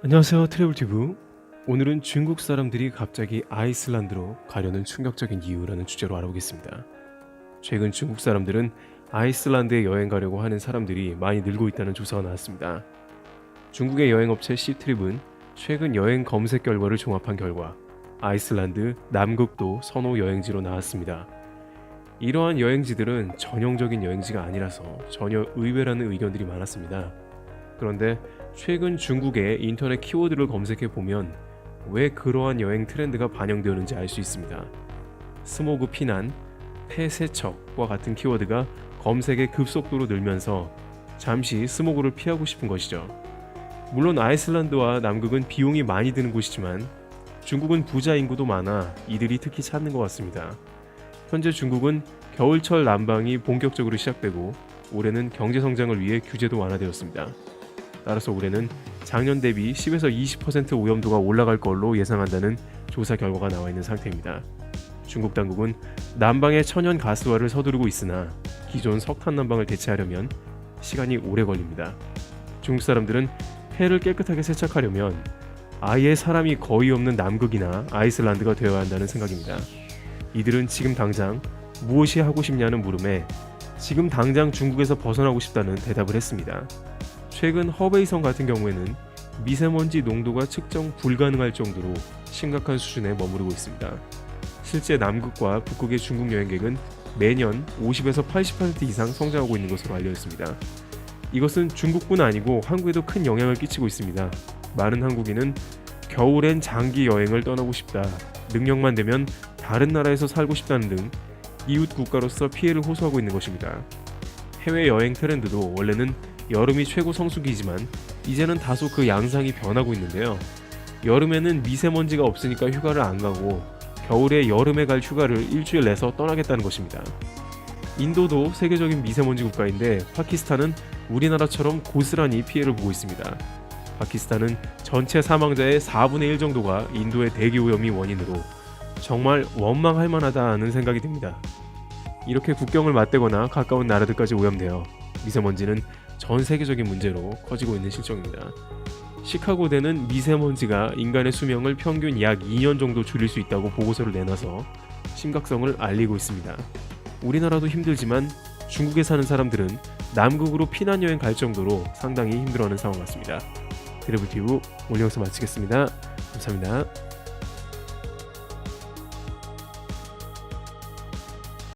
안녕하세요, 트래블튜브. 오늘은 중국 사람들이 갑자기 아이슬란드로 가려는 충격적인 이유라는 주제로 알아보겠습니다. 최근 중국 사람들은 아이슬란드에 여행 가려고 하는 사람들이 많이 늘고 있다는 조사가 나왔습니다. 중국의 여행업체 시트립은 최근 여행 검색 결과를 종합한 결과 아이슬란드 남극도 선호 여행지로 나왔습니다. 이러한 여행지들은 전형적인 여행지가 아니라서 전혀 의외라는 의견들이 많았습니다. 그런데 최근 중국의 인터넷 키워드를 검색해 보면 왜 그러한 여행 트렌드가 반영되었는지 알 수 있습니다. 스모그 피난, 폐세척과 같은 키워드가 검색에 급속도로 늘면서 잠시 스모그를 피하고 싶은 것이죠. 물론 아이슬란드와 남극은 비용이 많이 드는 곳이지만 중국은 부자 인구도 많아 이들이 특히 찾는 것 같습니다. 현재 중국은 겨울철 난방이 본격적으로 시작되고 올해는 경제 성장을 위해 규제도 완화되었습니다. 따라서 올해는 작년 대비 10에서 20% 오염도가 올라갈 걸로 예상한다는 조사 결과가 나와 있는 상태입니다. 중국 당국은 난방의 천연 가스화를 서두르고 있으나 기존 석탄 난방을 대체하려면 시간이 오래 걸립니다. 중국 사람들은 폐를 깨끗하게 세척하려면 아예 사람이 거의 없는 남극이나 아이슬란드가 되어야 한다는 생각입니다. 이들은 지금 당장 무엇이 하고 싶냐는 물음에 지금 당장 중국에서 벗어나고 싶다는 대답을 했습니다. 최근 허베이성 같은 경우에는 미세먼지 농도가 측정 불가능할 정도로 심각한 수준에 머무르고 있습니다. 실제 남극과 북극의 중국 여행객은 매년 50에서 80% 이상 성장하고 있는 것으로 알려 있습니다. 이것은 중국뿐 아니고 한국에도 큰 영향을 끼치고 있습니다. 많은 한국인은 겨울엔 장기 여행을 떠나고 싶다, 능력만 되면 다른 나라에서 살고 싶다는 등 이웃 국가로서 피해를 호소하고 있는 것입니다. 해외 여행 트렌드도 원래는 여름이 최고 성수기이지만 이제는 다소 그 양상이 변하고 있는데요. 여름에는 미세먼지가 없으니까 휴가를 안 가고 겨울에 여름에 갈 휴가를 일주일 내서 떠나겠다는 것입니다. 인도도 세계적인 미세먼지 국가인데 파키스탄은 우리나라처럼 고스란히 피해를 보고 있습니다. 파키스탄은 전체 사망자의 4분의 1 정도가 인도의 대기오염이 원인으로 정말 원망할 만하다는 생각이 듭니다. 이렇게 국경을 맞대거나 가까운 나라들까지 오염되어 미세먼지는 전 세계적인 문제로 커지고 있는 실정입니다. 시카고대는 미세먼지가 인간의 수명을 평균 약 2년 정도 줄일 수 있다고 보고서를 내놔서 심각성을 알리고 있습니다. 우리나라도 힘들지만 중국에 사는 사람들은 남극으로 피난여행 갈 정도로 상당히 힘들어하는 상황 같습니다. 트래블튜브 오늘 영상 마치겠습니다. 감사합니다.